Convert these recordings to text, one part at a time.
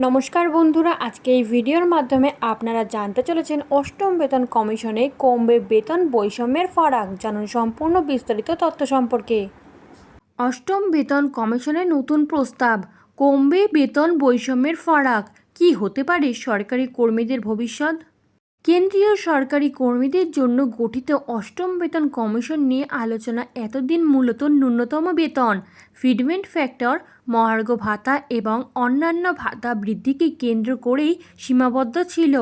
নমস্কার বন্ধুরা, আজকে এই ভিডিওর মাধ্যমে আপনারা জানতে চলেছেন অষ্টম বেতন কমিশনে কমবে বেতন বৈষম্যের ফারাক। জানুন সম্পূর্ণ বিস্তারিত তথ্য সম্পর্কে। অষ্টম বেতন কমিশনের নতুন প্রস্তাব, কমবে বেতন বৈষম্যের ফারাক। কি হতে পারে সরকারি কর্মীদের ভবিষ্যৎ? কেন্দ্রীয় সরকারি কর্মীদের জন্য গঠিত অষ্টম বেতন কমিশন নিয়ে আলোচনা এতদিন মূলত ন্যূনতম বেতন, ফিটমেন্ট ফ্যাক্টর, মহার্ঘ ভাতা এবং অন্যান্য ভাতা বৃদ্ধিকে কেন্দ্র করেই সীমাবদ্ধ ছিল।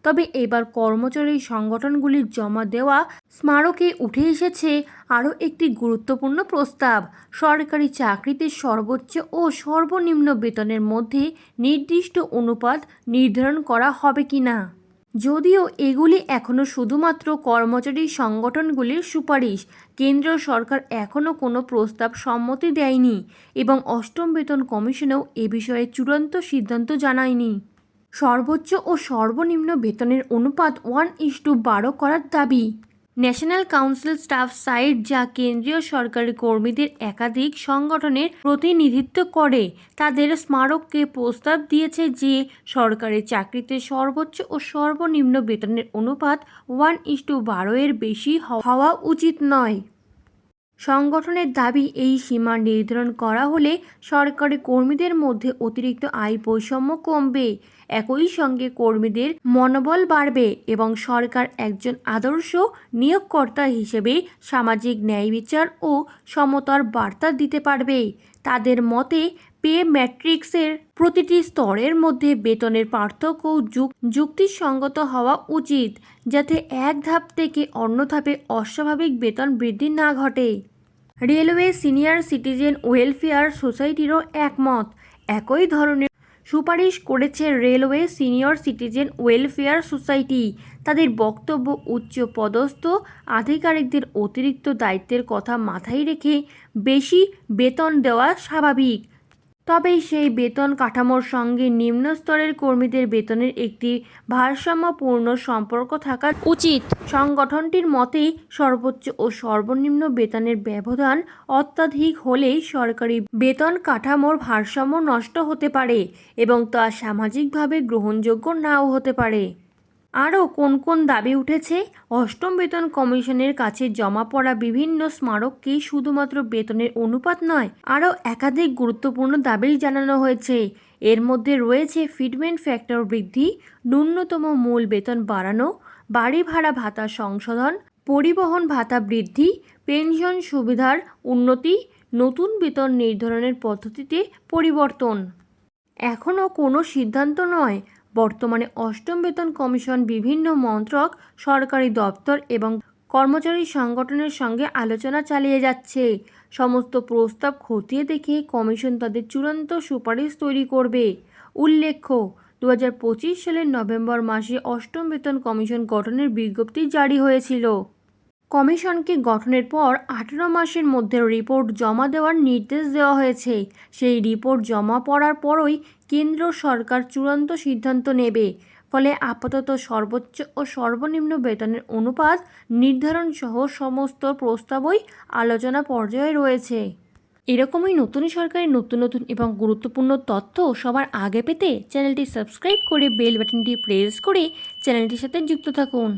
তবে এবার কর্মচারী সংগঠনগুলির জমা দেওয়া স্মারকে উঠে এসেছে আরও একটি গুরুত্বপূর্ণ প্রস্তাব। সরকারি চাকরিতে সর্বোচ্চ ও সর্বনিম্ন বেতনের মধ্যে নির্দিষ্ট অনুপাত নির্ধারণ করা হবে কিনা। যদিও এগুলি এখনও শুধুমাত্র কর্মচারী সংগঠনগুলির সুপারিশ, কেন্দ্র সরকার এখনও কোনো প্রস্তাব সম্মতি দেয়নি এবং অষ্টম বেতন কমিশনেও এ বিষয়ে চূড়ান্ত সিদ্ধান্ত জানায়নি। সর্বোচ্চ ও সর্বনিম্ন বেতনের অনুপাত 1:12 করার দাবি। ন্যাশনাল কাউন্সিল স্টাফ সাইট, যা কেন্দ্রীয় সরকারি কর্মীদের একাধিক সংগঠনের প্রতিনিধিত্ব করে, তাদের স্মারককে প্রস্তাব দিয়েছে যে সরকারি চাকরিতে সর্বোচ্চ ও সর্বনিম্ন বেতনের অনুপাত 1:12 এর বেশি হওয়া উচিত নয়। সংগঠনের দাবি, এই সীমা নির্ধারণ করা হলে সরকারি কর্মীদের মধ্যে অতিরিক্ত আয় বৈষম্য কমবে, একই সঙ্গে কর্মীদের মনোবল বাড়বে এবং সরকার একজন আদর্শ নিয়োগকর্তা হিসেবে সামাজিক ন্যায় বিচার ও সমতার বার্তা দিতে পারবে। তাদের মতে, পে ম্যাট্রিক্সের প্রতিটি স্তরের মধ্যে বেতনের পার্থক্য যুক্তিসঙ্গত হওয়া উচিত, যাতে এক ধাপ থেকে অন্য ধাপে অস্বাভাবিক বেতন বৃদ্ধি না ঘটে। রেলওয়ে সিনিয়র সিটিজেন ওয়েলফেয়ার সোসাইটিরও একমত। একই ধরনের সুপারিশ করেছে railway senior citizen welfare society. তাদের বক্তব্য, উচ্চ পদস্থ আধিকারিকদের অতিরিক্ত দায়িত্বের কথা মাথায় রেখে বেশি বেতন দেওয়া স্বাভাবিক, তবে সেই বেতন কাঠামোর সঙ্গে নিম্ন স্তরের কর্মীদের বেতনের একটি ভারসাম্যপূর্ণ সম্পর্ক থাকা উচিত। সংগঠনটির মতে, সর্বোচ্চ ও সর্বনিম্ন বেতনের ব্যবধান অত্যাধিক হলে সরকারি বেতন কাঠামোর ভারসাম্য নষ্ট হতে পারে এবং তা সামাজিকভাবে গ্রহণযোগ্য নাও হতে পারে। আরও কোন কোন দাবি উঠেছে? অষ্টম বেতন কমিশনের কাছে জমা পড়া বিভিন্ন স্মারককে শুধুমাত্র বেতনের অনুপাত নয়, আরও একাধিক গুরুত্বপূর্ণ দাবি জানানো হয়েছে। এর মধ্যে রয়েছে ফিটমেন্ট ফ্যাক্টর বৃদ্ধি, ন্যূনতম মূল বেতন বাড়ানো, বাড়ি ভাড়া ভাতা সংশোধন, পরিবহন ভাতা বৃদ্ধি, পেনশন সুবিধার উন্নতি, নতুন বেতন নির্ধারণের পদ্ধতিতে পরিবর্তন। এখনও কোনো সিদ্ধান্ত নয়। বর্তমানে অষ্টম বেতন কমিশন বিভিন্ন মন্ত্রক, সরকারি দপ্তর এবং কর্মচারী সংগঠনের সঙ্গে আলোচনা চালিয়ে যাচ্ছে। সমস্ত প্রস্তাব খতিয়ে দেখে কমিশন তাদের চূড়ান্ত সুপারিশ তৈরি করবে। উল্লেখ্য, 2025 সালের নভেম্বর মাসে অষ্টম বেতন কমিশন গঠনের বিজ্ঞপ্তি জারি হয়েছিল। কমিশনকে গঠনের পর 18 মাসের মধ্যে রিপোর্ট জমা দেওয়ার নির্দেশ দেওয়া হয়েছে। সেই রিপোর্ট জমা পড়ার পরই কেন্দ্র সরকার চূড়ান্ত সিদ্ধান্ত নেবে। ফলে আপাতত সর্বোচ্চ ও সর্বনিম্ন বেতনের অনুপাত নির্ধারণ সহ সমস্ত প্রস্তাবই আলোচনা পর্যায়ে রয়েছে। এরকমই নতুন সরকারি নতুন এবং গুরুত্বপূর্ণ তথ্য সবার আগে পেতে চ্যানেলটি সাবস্ক্রাইব করে বেল বাটনটি প্রেস করে চ্যানেলটির সাথে যুক্ত থাকুন।